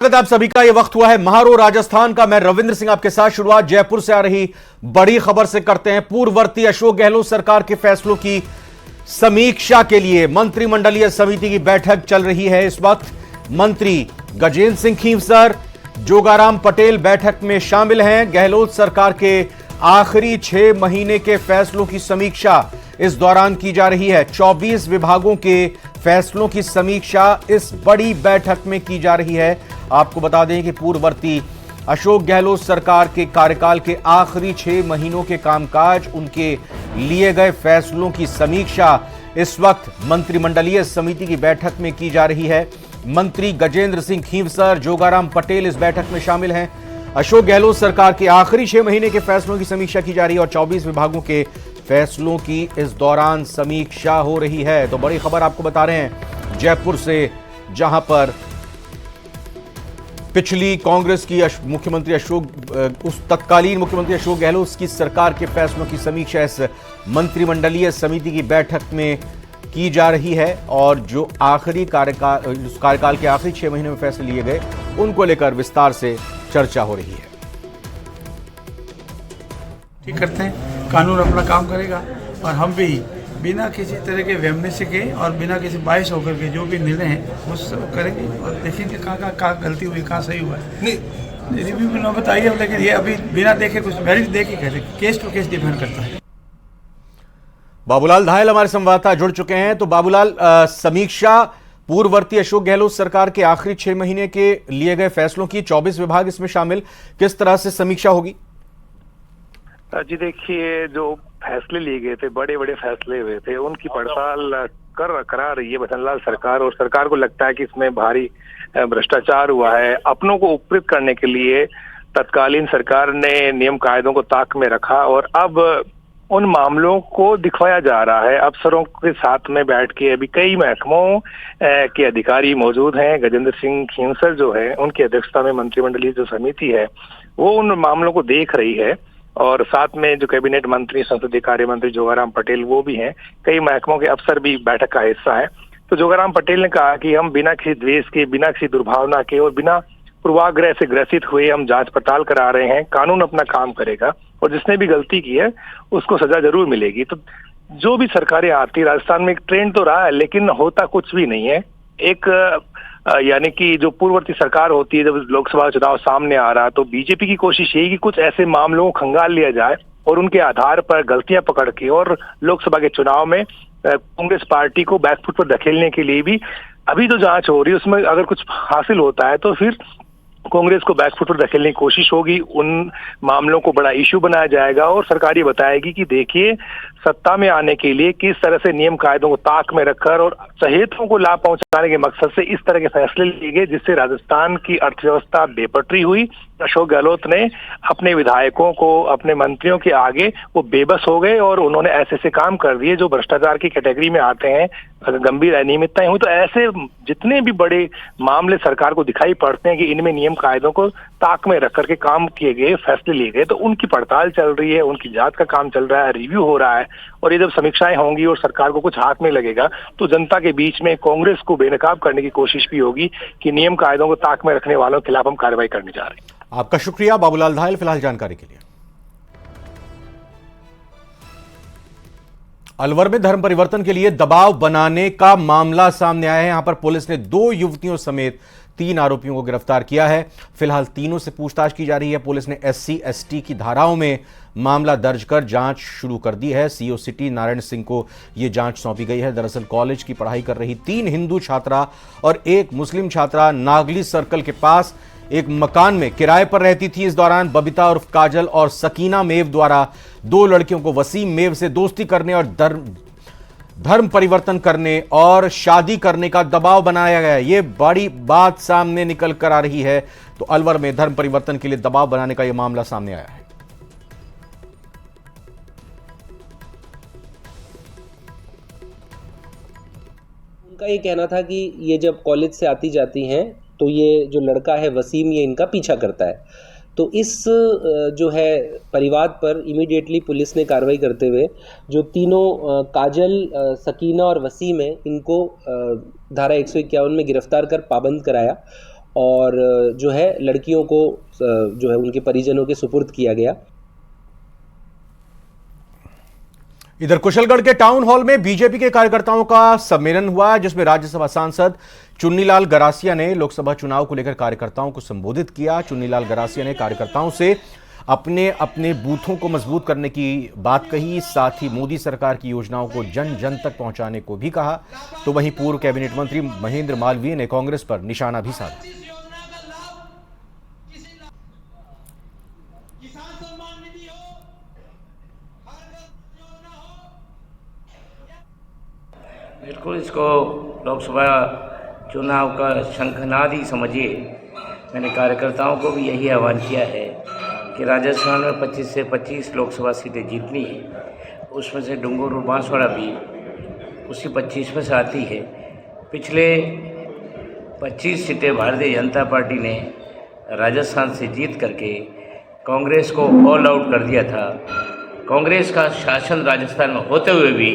स्वागत आप सभी का। यह वक्त हुआ है महारो राजस्थान का। मैं रविंद्र सिंह आपके साथ शुरुआत जयपुर से आ रही बड़ी खबर से करते हैं। पूर्ववर्ती अशोक गहलोत सरकार के फैसलों की समीक्षा के लिए मंत्रिमंडलीय समिति की बैठक चल रही है। इस वक्त मंत्री गजेंद्र सिंह खींवसर, जोगाराम पटेल बैठक में शामिल हैं। गहलोत सरकार के आखिरी 6 महीने के फैसलों की समीक्षा इस दौरान की जा रही है। 24 विभागों के फैसलों की समीक्षा इस बड़ी बैठक में की जा रही है। आपको बता दें कि पूर्ववर्ती अशोक गहलोत सरकार के कार्यकाल के आखिरी 6 महीनों के कामकाज, उनके लिए गए फैसलों की समीक्षा इस वक्त मंत्रिमंडलीय समिति की बैठक में की जा रही है। मंत्री गजेंद्र सिंह खींवसर, जोगाराम पटेल इस बैठक में शामिल हैं। अशोक गहलोत सरकार के आखिरी 6 महीने के फैसलों की समीक्षा की जा रही है और 24 विभागों के फैसलों की इस दौरान समीक्षा हो रही है। तो बड़ी खबर आपको बता रहे हैं जयपुर से, जहां पर पिछली कांग्रेस की मुख्यमंत्री तत्कालीन मुख्यमंत्री अशोक गहलोत की सरकार के फैसलों की समीक्षा इस मंत्रिमंडलीय समिति की बैठक में की जा रही है और जो आखिरी कार्यकाल के आखिरी 6 महीने में फैसले लिए गए उनको लेकर विस्तार से चर्चा हो रही है। ठीक करते हैं, कानून अपना काम करेगा और हम भी बिना किसी तरह के वैमनस्य के और बिना किसी बायस होकर के जो भी निर्णय है वो सब करेंगे और देखेंगे कहाँ गलती हुई, कहाँ सही हुआ है। नहीं रिव्यू में न बताइए, लेकिन ये अभी बिना देखे कुछ मेरिट देख के कहते, केस टू केस डिपेंड करता है। बाबूलाल धायल हमारे संवाददाता जुड़ चुके हैं। तो बाबूलाल, समीक्षा पूर्ववर्ती अशोक गहलोत सरकार के आखिरी 6 महीने के लिए गए फैसलों की, 24 विभाग इसमें शामिल, किस तरह से समीक्षा होगी? जी देखिए, जो फैसले लिए गए थे, बड़े बड़े फैसले हुए थे, उनकी पड़ताल करा रही है भजनलाल सरकार। और सरकार को लगता है कि इसमें भारी भ्रष्टाचार हुआ है। अपनों को उपकृत करने के लिए तत्कालीन सरकार ने नियम कायदों को ताक में रखा और अब उन मामलों को दिखवाया जा रहा है। अफसरों के साथ में बैठ के अभी कई महकमों के अधिकारी मौजूद हैं। गजेंद्र सिंह खींवसर जो है, उनकी अध्यक्षता में मंत्रिमंडलीय जो समिति है वो उन मामलों को देख रही है और साथ में जो कैबिनेट मंत्री, संसदीय कार्य मंत्री जोगाराम पटेल वो भी हैं। कई महकमों के अफसर भी बैठक का हिस्सा है। तो जोगाराम पटेल ने कहा कि हम बिना किसी द्वेष के, बिना किसी दुर्भावना के और बिना पूर्वाग्रह से ग्रसित हुए हम जांच पड़ताल करा रहे हैं। कानून अपना काम करेगा और जिसने भी गलती की है उसको सजा जरूर मिलेगी। तो जो भी सरकारें आती, राजस्थान में एक ट्रेंड तो रहा है लेकिन होता कुछ भी नहीं है। एक यानी कि जो पूर्ववर्ती सरकार होती है, जब लोकसभा चुनाव सामने आ रहा तो बीजेपी की कोशिश यही कि कुछ ऐसे मामलों को खंगाल लिया जाए और उनके आधार पर गलतियां पकड़ के और लोकसभा के चुनाव में कांग्रेस पार्टी को बैकफुट पर धकेलने के लिए भी अभी जो जांच हो रही है उसमें अगर कुछ हासिल होता है तो फिर कांग्रेस को बैकफुट पर धकेलने की कोशिश होगी। उन मामलों को बड़ा इश्यू बनाया जाएगा और सरकार ये बताएगी कि देखिए, सत्ता में आने के लिए किस तरह से नियम कायदों को ताक में रखकर और चहेतों को लाभ पहुंचाने के मकसद से इस तरह के फैसले लिए गए जिससे राजस्थान की अर्थव्यवस्था बेपटरी हुई। अशोक गहलोत ने अपने विधायकों को, अपने मंत्रियों के आगे वो बेबस हो गए और उन्होंने ऐसे ऐसे काम कर दिए जो भ्रष्टाचार की कैटेगरी में आते हैं। गंभीर अनियमितताएं हुई तो ऐसे जितने भी बड़े मामले सरकार को दिखाई पड़ते हैं कि इनमें नियम कायदों को ताक में रख करके काम किए गए, फैसले लिए गए, तो उनकी पड़ताल चल रही है, उनकी जांच का काम चल रहा है, रिव्यू हो रहा है। और ये जब समीक्षाएं होंगी और सरकार को कुछ हाथ में लगेगा तो जनता के बीच में कांग्रेस को बेनकाब करने की कोशिश भी होगी कि नियम कायदों को ताक में रखने वालों के खिलाफ हम कार्रवाई करने जा रहे हैं। आपका शुक्रिया बाबूलाल धायल, फिलहाल जानकारी के लिए। अलवर में धर्म परिवर्तन के लिए दबाव बनाने का मामला सामने आया है। यहां पर पुलिस ने 2 युवतियों समेत 3 आरोपियों को गिरफ्तार किया है। फिलहाल तीनों से पूछताछ की जा रही है। पुलिस ने SC/ST की धाराओं में मामला दर्ज कर जांच शुरू कर दी है। CO सिटी नारायण सिंह को यह जांच सौंपी गई है। दरअसल कॉलेज की पढ़ाई कर रही 3 हिंदू छात्रा और 1 मुस्लिम छात्रा नागली सर्कल के पास एक मकान में किराए पर रहती थी। इस दौरान बबीता उर्फ काजल और सकीना मेव द्वारा 2 लड़कियों को वसीम मेव से दोस्ती करने और धर्म परिवर्तन करने और शादी करने का दबाव बनाया गया। यह बड़ी बात सामने निकल कर आ रही है। तो अलवर में धर्म परिवर्तन के लिए दबाव बनाने का यह मामला सामने आया है। उनका ये कहना था कि ये जब कॉलेज से आती जाती हैं तो ये जो लड़का है वसीम, ये इनका पीछा करता है। तो इस जो है परिवार पर इमीडिएटली पुलिस ने कार्रवाई करते हुए जो तीनों काजल, सकीना और वसीम है, इनको धारा 151 में गिरफ्तार कर पाबंद कराया और जो है लड़कियों को जो है उनके परिजनों के सुपुर्द किया गया। इधर कुशलगढ़ के टाउन हॉल में बीजेपी के कार्यकर्ताओं का सम्मेलन हुआ, जिसमें राज्यसभा सांसद चुन्नीलाल गरासिया ने लोकसभा चुनाव को लेकर कार्यकर्ताओं को संबोधित किया। चुन्नीलाल गरासिया ने कार्यकर्ताओं से अपने अपने बूथों को मजबूत करने की बात कही, साथ ही मोदी सरकार की योजनाओं को जन जन तक पहुंचाने को भी कहा। तो वहीं पूर्व कैबिनेट मंत्री महेंद्र मालवीय ने कांग्रेस पर निशाना भी साधा। बिल्कुल इसको लोकसभा चुनाव का शंखनाद ही समझिए। मैंने कार्यकर्ताओं को भी यही आह्वान किया है कि राजस्थान में 25 से 25 लोकसभा सीटें जीतनी है। उसमें से डूंगरपुर और बांसवाड़ा भी उसी 25 में से आती है। पिछले 25 सीटें भारतीय जनता पार्टी ने राजस्थान से जीत करके कांग्रेस को ऑल आउट कर दिया था। कांग्रेस का शासन राजस्थान में होते हुए भी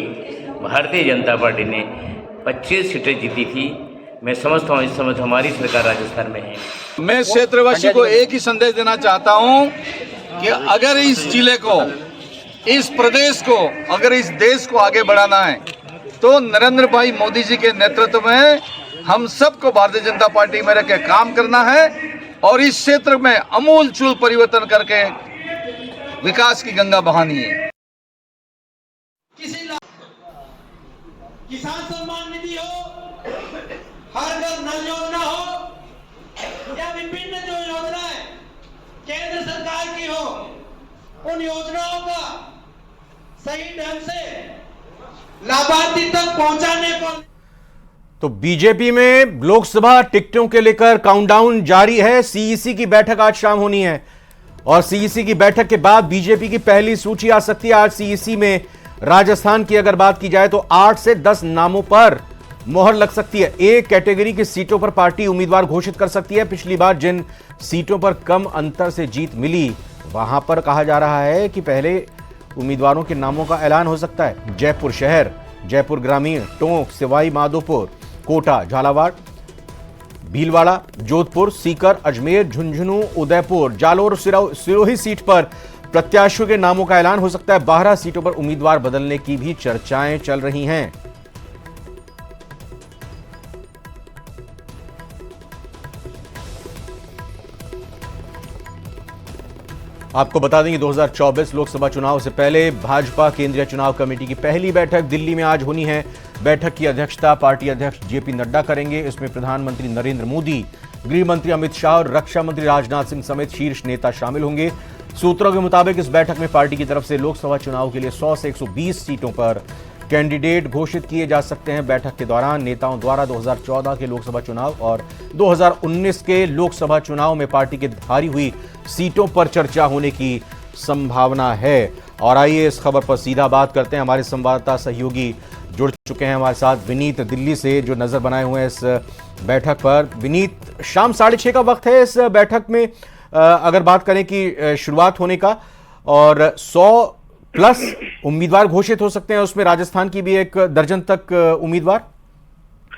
भारतीय जनता पार्टी ने 25 सीटें जीती थी। मैं समझता हूँ इस समय तो हमारी सरकार राजस्थान में है। मैं क्षेत्रवासी को एक ही संदेश देना चाहता हूँ कि अगर इस जिले को, इस प्रदेश को, अगर इस देश को आगे बढ़ाना है तो नरेंद्र भाई मोदी जी के नेतृत्व में हम सबको भारतीय जनता पार्टी में रह के काम करना है और इस क्षेत्र में अमूलचूल परिवर्तन करके विकास की गंगा बहानी है। किसान सम्मान निधि हो, हर घर नल योजना हो या विभिन्न जो योजनाएं केंद्र सरकार की हो, उन योजनाओं का सही ढंग से लाभार्थी तक पहुंचाने को। तो बीजेपी में लोकसभा टिकटों के लेकर काउंटडाउन जारी है। सीईसी की बैठक आज शाम होनी है और सीईसी की बैठक के बाद बीजेपी की पहली सूची आ सकती है। आज सीईसी में राजस्थान की अगर बात की जाए तो 8 से 10 नामों पर मोहर लग सकती है। एक कैटेगरी की सीटों पर पार्टी उम्मीदवार घोषित कर सकती है। पिछली बार जिन सीटों पर कम अंतर से जीत मिली वहां पर कहा जा रहा है कि पहले उम्मीदवारों के नामों का ऐलान हो सकता है। जयपुर शहर, जयपुर ग्रामीण, टोंक, सवाई माधोपुर, कोटा, झालावाड़, भीलवाड़ा, जोधपुर, सीकर, अजमेर, झुंझुनू, उदयपुर, जालोर और सिरोही सीट पर प्रत्याशियों के नामों का ऐलान हो सकता है। 12 सीटों पर उम्मीदवार बदलने की भी चर्चाएं चल रही हैं। आपको बता दें कि 2024 लोकसभा चुनाव से पहले भाजपा केंद्रीय चुनाव कमेटी की पहली बैठक दिल्ली में आज होनी है। बैठक की अध्यक्षता पार्टी अध्यक्ष जेपी नड्डा करेंगे। इसमें प्रधानमंत्री नरेंद्र मोदी, गृह मंत्री अमित शाह और रक्षा मंत्री राजनाथ सिंह समेत शीर्ष नेता शामिल होंगे। सूत्रों के मुताबिक इस बैठक में पार्टी की तरफ से लोकसभा चुनाव के लिए 100 से 120 सीटों पर कैंडिडेट घोषित किए जा सकते हैं। बैठक के दौरान नेताओं द्वारा 2014 के लोकसभा चुनाव और 2019 के लोकसभा चुनाव में पार्टी की हारी हुई सीटों पर चर्चा होने की संभावना है। और आइए इस खबर पर सीधा बात करते हैं। हमारे संवाददाता सहयोगी जुड़ चुके हैं हमारे साथ, विनीत दिल्ली से, जो नजर बनाए हुए हैं इस बैठक पर। विनीत, शाम 6:30 का वक्त है इस बैठक में अगर बात करें कि शुरुआत होने का, और 100+ उम्मीदवार घोषित हो सकते हैं, उसमें राजस्थान की भी 1 दर्जन तक उम्मीदवार।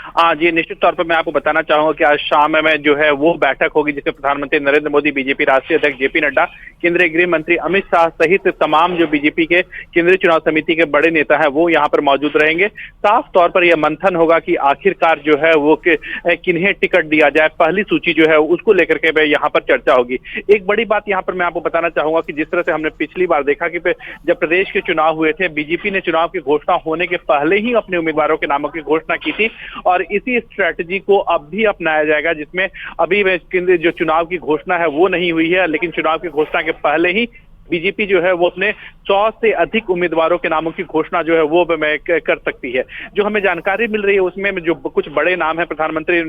हाँ जी, निश्चित तौर पर मैं आपको बताना चाहूंगा कि आज शाम में जो है वो बैठक होगी जिसमें प्रधानमंत्री नरेंद्र मोदी, बीजेपी राष्ट्रीय अध्यक्ष जेपी नड्डा, केंद्रीय गृह मंत्री अमित शाह सहित तमाम जो बीजेपी के केंद्रीय चुनाव समिति के बड़े नेता हैं वो यहाँ पर मौजूद रहेंगे। साफ तौर पर यह मंथन होगा कि आखिरकार जो है वो किन्हें टिकट दिया जाए। पहली सूची जो है उसको लेकर के यहाँ पर चर्चा होगी। एक बड़ी बात यहाँ पर मैं आपको बताना चाहूंगा कि जिस तरह से हमने पिछली बार देखा कि जब प्रदेश के चुनाव हुए थे, बीजेपी ने चुनाव की घोषणा होने के पहले ही अपने उम्मीदवारों के नामों की घोषणा की थी और इसी स्ट्रैटेजी को अब भी अपनाया जाएगा, जिसमें अभी जो चुनाव की घोषणा है वो नहीं हुई है, लेकिन चुनाव की घोषणा के पहले ही बीजेपी जो है वो अपने 100 से अधिक उम्मीदवारों के नामों की घोषणा जो है वो कर सकती है। जो हमें जानकारी मिल रही है उसमें जो कुछ बड़े नाम है, प्रधानमंत्री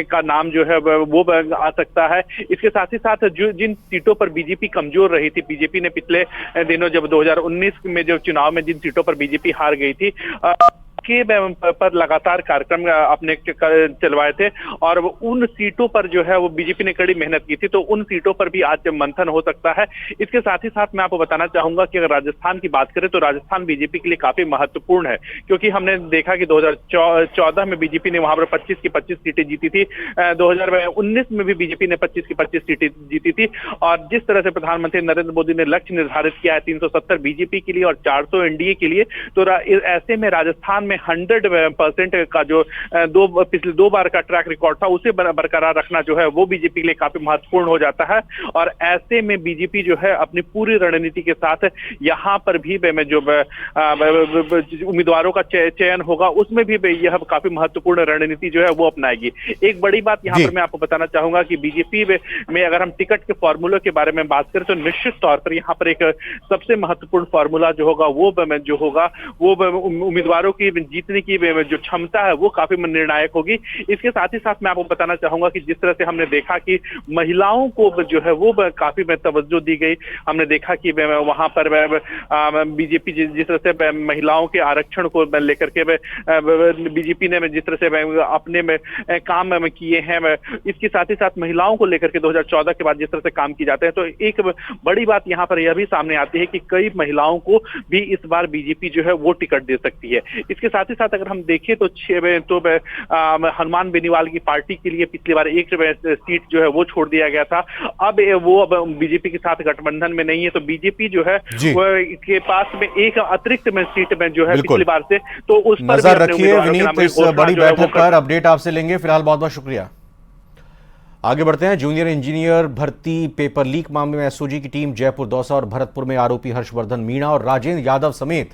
का नाम जो है वो आ सकता है। इसके साथ ही साथ जो जिन सीटों पर बीजेपी कमजोर रही थी, बीजेपी ने पिछले दिनों जब 2019 में जो चुनाव में जिन सीटों पर बीजेपी हार गई थी, के पर लगातार कार्यक्रम अपने चलवाए थे और उन सीटों पर जो है वो बीजेपी ने कड़ी मेहनत की थी, तो उन सीटों पर भी आज मंथन हो सकता है। इसके साथ ही साथ मैं आपको बताना चाहूंगा कि अगर राजस्थान की बात करें तो राजस्थान बीजेपी के लिए काफी महत्वपूर्ण है, क्योंकि हमने देखा कि 2014 में बीजेपी ने वहां पर 25 की 25 सीटें जीती थी, 2019 में भी बीजेपी ने 25 की 25 सीटें जीती थी। और जिस तरह से प्रधानमंत्री नरेंद्र मोदी ने लक्ष्य निर्धारित किया है 370 बीजेपी के लिए और 400 एनडीए के लिए, तो ऐसे में राजस्थान में 100% का जो पिछले 2 बार का ट्रैक रिकॉर्ड था उसे बरकरार रखना जो है वो बीजेपी के लिए काफी महत्वपूर्ण हो जाता है। और ऐसे में बीजेपी जो है अपनी पूरी रणनीति के साथ यहाँ पर भी जो उम्मीदवारों का चयन होगा उसमें भी यह काफी महत्वपूर्ण रणनीति जो है वो अपनाएगी। एक बड़ी बात यहाँ पर मैं आपको बताना चाहूंगा कि बीजेपी में अगर हम टिकट के फॉर्मूले के बारे में बात करें तो निश्चित तौर पर यहाँ पर एक सबसे महत्वपूर्ण फॉर्मूला जो होगा वो उम्मीदवारों की जीतने की जो क्षमता है वो काफी निर्णायक होगी। इसके साथ ही साथ मैं आपको बताना चाहूंगा कि जिस तरह से हमने देखा कि महिलाओं को जो है वो काफी तवज्जो दी गई, हमने देखा कि वहां पर बीजेपी जिस तरह से महिलाओं के आरक्षण को लेकर के बीजेपी ने जिस तरह से अपने में काम किए हैं, इसके साथ ही साथ महिलाओं को लेकर के 2014 के बाद जिस तरह से काम किए जाते हैं, तो एक बड़ी बात यहाँ पर यह भी सामने आती है कि कई महिलाओं को भी इस बार बीजेपी जो है वो टिकट दे सकती है। इसके साथ ही साथ अगर हम देखें तो हनुमान बेनीवाल की पार्टी के लिए पिछली बार एक सीट जो है वो छोड़ दिया गया था, अब वो बीजेपी के साथ गठबंधन में नहीं है, तो बीजेपी जो है के पास में एक अतिरिक्त में सीट में जो है पिछली बार से, तो उस पर नजर रखिए विनीत, इस बड़ी बैठक पर अपडेट आपसे लेंगे। फिलहाल बहुत बहुत शुक्रिया। आगे बढ़ते हैं। जूनियर इंजीनियर भर्ती पेपर लीक मामले में एसओजी की टीम जयपुर, दौसा और भरतपुर में आरोपी हर्षवर्धन मीणा और राजेंद्र यादव समेत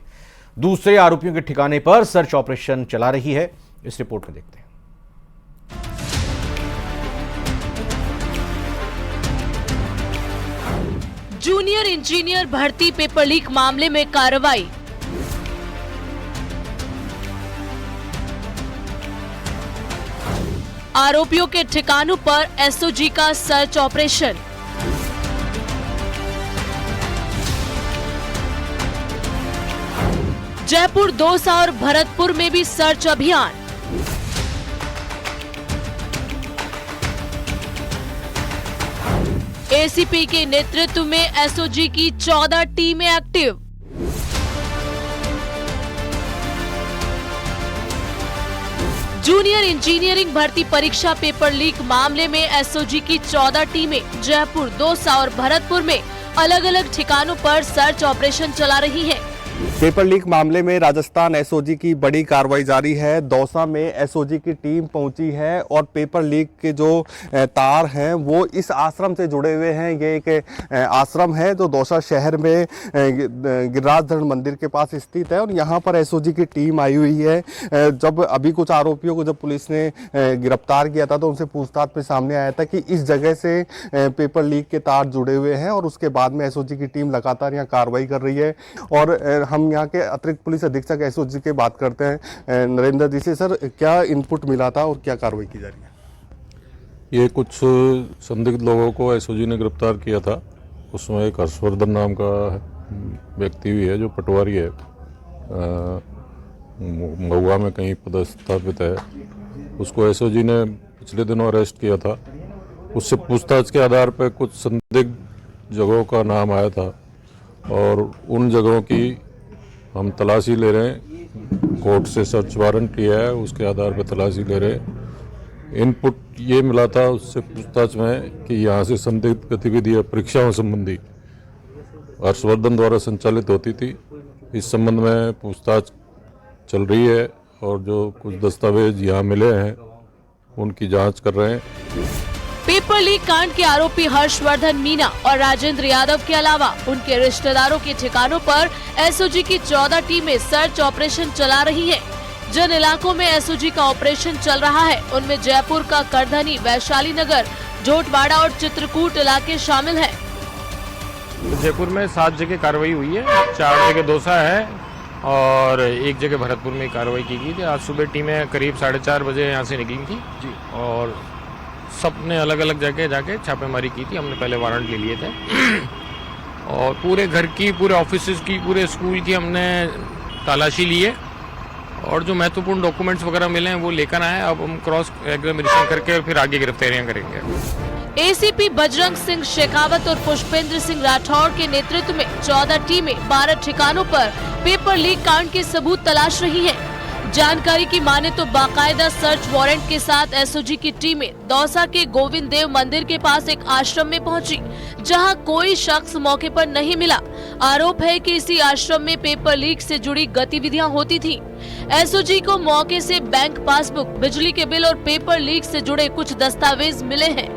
दूसरे आरोपियों के ठिकाने पर सर्च ऑपरेशन चला रही है। इस रिपोर्ट में देखते हैं। जूनियर इंजीनियर भर्ती पेपर लीक मामले में कार्रवाई। आरोपियों के ठिकानों पर एसओजी का सर्च ऑपरेशन। जयपुर, दौसा और भरतपुर में भी सर्च अभियान। एसीपी के नेतृत्व में एसओजी की 14 टीमें एक्टिव। जूनियर इंजीनियरिंग भर्ती परीक्षा पेपर लीक मामले में एसओजी की 14 टीमें जयपुर, दौसा और भरतपुर में अलग अलग ठिकानों पर सर्च ऑपरेशन चला रही हैं। पेपर लीक मामले में राजस्थान एसओजी की बड़ी कार्रवाई जारी है। दौसा में एसओजी की टीम पहुंची है और पेपर लीक के जो तार हैं वो इस आश्रम से जुड़े हुए हैं। ये एक आश्रम है जो दौसा शहर में गिरिराज धरण मंदिर के पास स्थित है और यहाँ पर एसओजी की टीम आई हुई है। जब अभी कुछ आरोपियों को जब पुलिस ने गिरफ्तार किया था तो उनसे पूछताछ में सामने आया था कि इस जगह से पेपर लीक के तार जुड़े हुए हैं और उसके बाद में एसओजी की टीम लगातार यहाँ कार्रवाई कर रही है। और हम यहाँ के अतिरिक्त पुलिस अधीक्षक एसओजी की बात करते हैं नरेंद्र जी से। सर, क्या इनपुट मिला था और क्या कार्रवाई की जा रही है? ये कुछ संदिग्ध लोगों को एसओजी ने गिरफ्तार किया था। उसमें एक हर्षवर्धन नाम का व्यक्ति भी है जो पटवारी है, महुआ में कहीं पदस्थापित है। उसको एसओजी ने पिछले दिनों अरेस्ट किया था। उससे पूछताछ के आधार पर कुछ संदिग्ध जगहों का नाम आया था और उन जगहों की हम तलाशी ले रहे हैं। कोर्ट से सर्च वारंट लिया है, उसके आधार पर तलाशी ले रहे हैं। इनपुट ये मिला था उससे पूछताछ में कि यहाँ से संदिग्ध गतिविधियाँ परीक्षाओं संबंधी हर्षवर्धन द्वारा संचालित होती थी। इस संबंध में पूछताछ चल रही है और जो कुछ दस्तावेज यहाँ मिले हैं उनकी जांच कर रहे हैं। पेपर लीक कांड के आरोपी हर्षवर्धन मीणा और राजेंद्र यादव के अलावा उनके रिश्तेदारों के ठिकानों पर एसओजी की 14 टीमें सर्च ऑपरेशन चला रही हैं। जिन इलाकों में एसओजी का ऑपरेशन चल रहा है उनमें जयपुर का करधनी, वैशाली नगर, जोटवाड़ा और चित्रकूट इलाके शामिल हैं। जयपुर में 7 जगह कार्रवाई हुई है, 4 जगह दौसा है और 1 जगह भरतपुर में कार्रवाई की गई थी। आज सुबह टीमें करीब 4:30 बजे यहाँ से निकली थी जी और सबने अलग अलग जगह जाके छापेमारी की थी। हमने पहले वारंट ले लिए थे और पूरे घर की, पूरे ऑफिस की, पूरे स्कूल की हमने तलाशी ली है और जो महत्वपूर्ण डॉक्यूमेंट्स वगैरह मिले हैं वो लेकर आए। अब हम क्रॉस एग्जामिनेशन करके और फिर आगे गिरफ्तारियां करेंगे। एसीपी बजरंग सिंह शेखावत और पुष्पेंद्र सिंह राठौड़ के नेतृत्व में 14 टीमें 12 ठिकानों पर पेपर लीक कांड के सबूत तलाश रही हैं। जानकारी की माने तो बाकायदा सर्च वारंट के साथ एसओजी की टीमें दौसा के गोविंद देव मंदिर के पास एक आश्रम में पहुंची, जहां कोई शख्स मौके पर नहीं मिला। आरोप है कि इसी आश्रम में पेपर लीक से जुड़ी गतिविधियां होती थीं। एसओजी को मौके से बैंक पासबुक, बिजली के बिल और पेपर लीक से जुड़े कुछ दस्तावेज मिले हैं।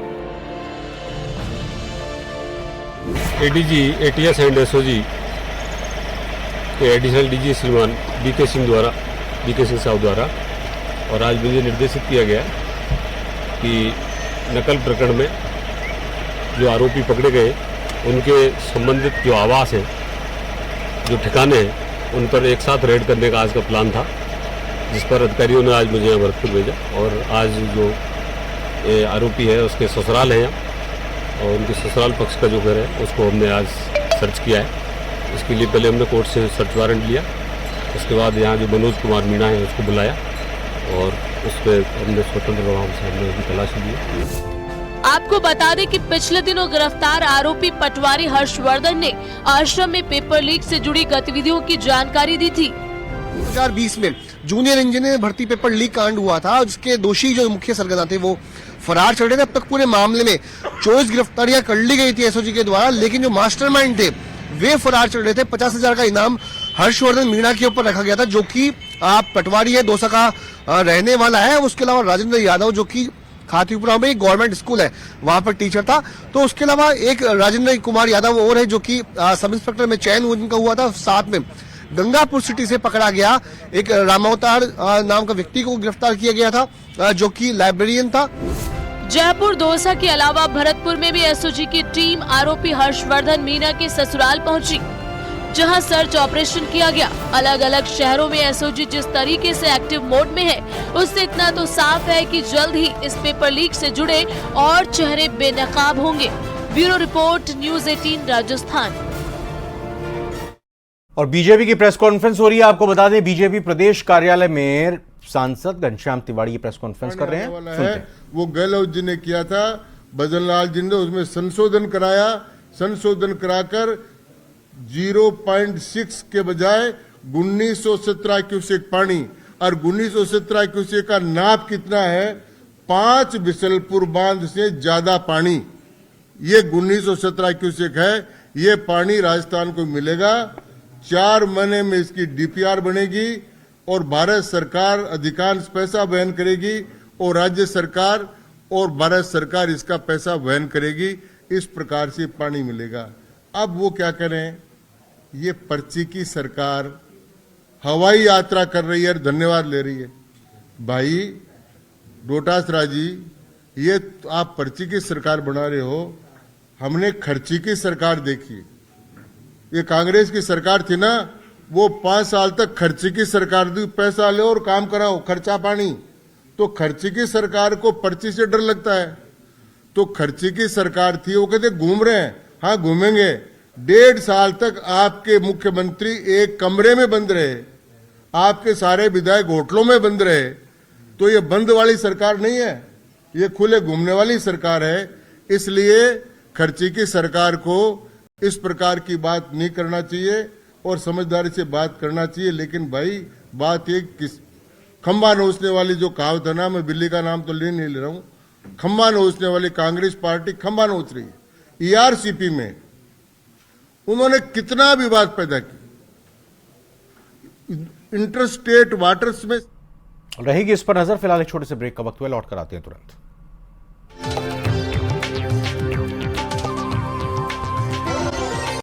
एडीजी एटीएस एंड एसओजी के एडिशनल डीजी श्रीमान बीके सिंह साहब द्वारा और आज मुझे निर्देशित किया गया कि नकल प्रकरण में जो आरोपी पकड़े गए उनके संबंधित जो आवास हैं, जो ठिकाने हैं, उन पर एक साथ रेड करने का आज का प्लान था, जिस पर अधिकारियों ने आज मुझे यहाँ भरतपुर भेजा। और आज जो आरोपी है उसके ससुराल हैं यहाँ, और उनके ससुराल पक्ष का जो घर है उसको हमने आज सर्च किया है। इसके लिए पहले हमने कोर्ट से सर्च वारंट लिया, उसके बाद यहाँ जो मनोज कुमार मीणा है उसको बुलाया और उस पर हमने स्वतंत्र रूप से हमने उसकी तलाशी ली। आपको बता दें कि पिछले दिनों गिरफ्तार आरोपी पटवारी हर्षवर्धन ने आश्रम में पेपर लीक से जुड़ी गतिविधियों की जानकारी दी थी। 2020 में जूनियर इंजीनियर भर्ती पेपर लीक कांड हुआ था, जिसके दोषी जो मुख्य सरगना थे वो फरार चल रहे थे। अब तक पूरे मामले में 24 गिरफ्तारियां कर ली गई थी एसओजी के द्वारा, लेकिन जो मास्टरमाइंड थे वे फरार चल रहे थे। 50,000 का इनाम हर्षवर्धन मीणा के ऊपर रखा गया था, जो कि पटवारी है, दौसा का रहने वाला है। उसके अलावा राजेंद्र यादव जो कि खातीपुरा में एक गवर्नमेंट स्कूल है वहां पर टीचर था। तो उसके अलावा एक राजेंद्र कुमार यादव और है जो कि सब इंस्पेक्टर में चयन उनका हुआ था। साथ में गंगापुर सिटी से पकड़ा गया एक रामावतार नाम का व्यक्ति को गिरफ्तार किया गया था, जो कि लाइब्रेरियन था। जयपुर, दौसा के अलावा भरतपुर में भी एसओजी की टीम आरोपी हर्षवर्धन मीणा के ससुराल पहुंची, जहां सर्च ऑपरेशन किया गया। अलग अलग शहरों में एसओजी जिस तरीके से एक्टिव मोड में है, उससे इतना तो साफ है कि जल्द ही इस पेपर लीक से जुड़े और चेहरे बेनकाब होंगे। Bureau report, news 18 Rajasthan. और बीजेपी की प्रेस कॉन्फ्रेंस हो रही है। आपको बता दें, बीजेपी प्रदेश कार्यालय में सांसद घनश्याम तिवाड़ी प्रेस कॉन्फ्रेंस कर रहे हैं। वो गहलोत जी ने किया था, भजन लाल जी ने उसमें संशोधन कराया। संशोधन कराकर 0.6 के बजाय 1917 क्यूसेक पानी, और 1917 क्यूसेक का नाप कितना है? 5 बिसलपुर बांध से ज्यादा पानी। ये 1917 क्यूसेक है। ये पानी राजस्थान को मिलेगा। 4 महीने में इसकी डीपीआर बनेगी और भारत सरकार अधिकांश पैसा वहन करेगी और राज्य सरकार और भारत सरकार इसका पैसा वहन करेगी। इस प्रकार से पानी मिलेगा। अब वो क्या करें? ये पर्ची की सरकार हवाई यात्रा कर रही है, धन्यवाद ले रही है। भाई डोटासरा जी, ये आप पर्ची की सरकार बना रहे हो, हमने खर्ची की सरकार देखी। ये कांग्रेस की सरकार थी ना, वो 5 साल तक खर्ची की सरकार थी, पैसा ले और काम कराओ, खर्चा पानी। तो खर्ची की सरकार को पर्ची से डर लगता है। तो खर्ची की सरकार थी, वो कहते घूम रहे हैं। हाँ घूमेंगे। 1.5 साल तक आपके मुख्यमंत्री एक कमरे में बंद रहे, आपके सारे विधायक होटलों में बंद रहे। तो ये बंद वाली सरकार नहीं है, ये खुले घूमने वाली सरकार है। इसलिए खर्ची की सरकार को इस प्रकार की बात नहीं करना चाहिए और समझदारी से बात करना चाहिए। लेकिन भाई बात ये, किस खंबा नोचने वाली जो कहावत है ना, मैं बिल्ली का नाम तो नहीं ले रहा हूं, खंबा नोचने वाली कांग्रेस पार्टी खंबा नोच रही है। ईआरसीपी में उन्होंने कितना विवाद पैदा किया, इंटरस्टेट वाटर्स में रहेगी इस पर नजर। फिलहाल एक छोटे से ब्रेक का वक्त हुआ, लौट कर आते हैं तुरंत।